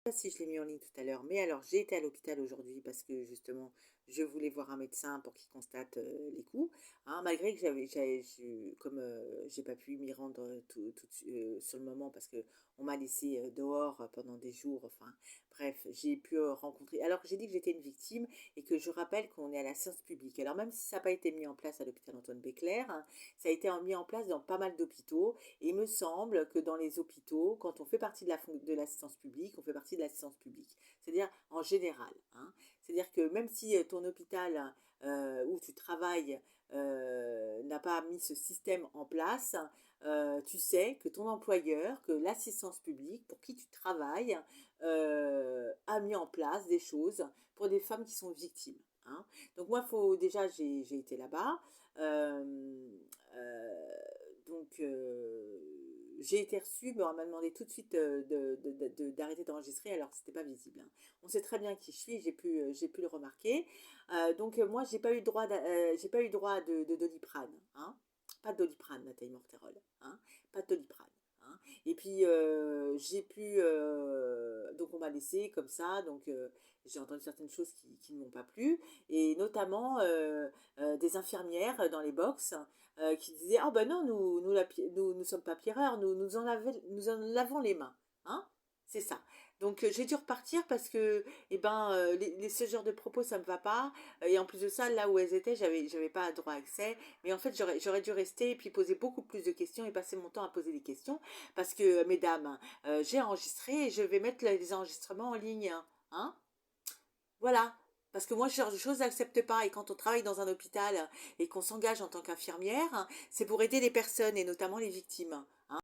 Pas si je l'ai mis en ligne tout à l'heure, mais alors j'ai été à l'hôpital aujourd'hui parce que justement je voulais voir un médecin pour qu'il constate les coups, hein, malgré que comme j'ai pas pu m'y rendre sur le moment parce que on m'a laissé dehors pendant des jours, enfin bref, j'ai pu rencontrer. Alors j'ai dit que j'étais une victime et que je rappelle qu'on est à la séance publique. Alors même si ça n'a pas été mis en place à l'hôpital Antoine Béclair, hein, ça a été mis en place dans pas mal d'hôpitaux. Et il me semble que dans les hôpitaux, quand on fait partie de l'assistance publique, on fait partie de l'assistance publique. C'est-à-dire en général, hein. C'est-à-dire que même si ton hôpital où tu travailles n'a pas mis ce système en place, tu sais que ton employeur, que l'assistance publique pour qui tu travailles, a mis en place des choses pour des femmes qui sont victimes, hein. Donc moi, déjà, j'ai été là-bas. Euh, euh, j'ai été reçue, mais on m'a demandé tout de suite d'arrêter d'enregistrer alors que c'était pas visible, hein. On sait très bien qui je suis, j'ai pu le remarquer. Moi, j'ai pas eu droit de Doliprane, hein. Pas de Doliprane, Nathalie Morterol, hein. Pas de Doliprane, hein. Et puis donc on m'a laissé comme ça, j'ai entendu certaines choses qui ne m'ont pas plu, et notamment des infirmières dans les box qui disaient ah ben non, nous sommes pas pierreurs, nous en lavons les mains, hein, c'est ça. Donc j'ai dû repartir parce que ce genre de propos ça me va pas, et en plus de ça, là où elles étaient, j'avais pas droit à accès, mais en fait j'aurais dû rester et puis poser beaucoup plus de questions et passer mon temps à poser des questions parce que mesdames, j'ai enregistré et je vais mettre les enregistrements en ligne, hein. Voilà. Parce que moi, ce genre de choses, j'accepte pas. Et quand on travaille dans un hôpital et qu'on s'engage en tant qu'infirmière, c'est pour aider les personnes et notamment les victimes.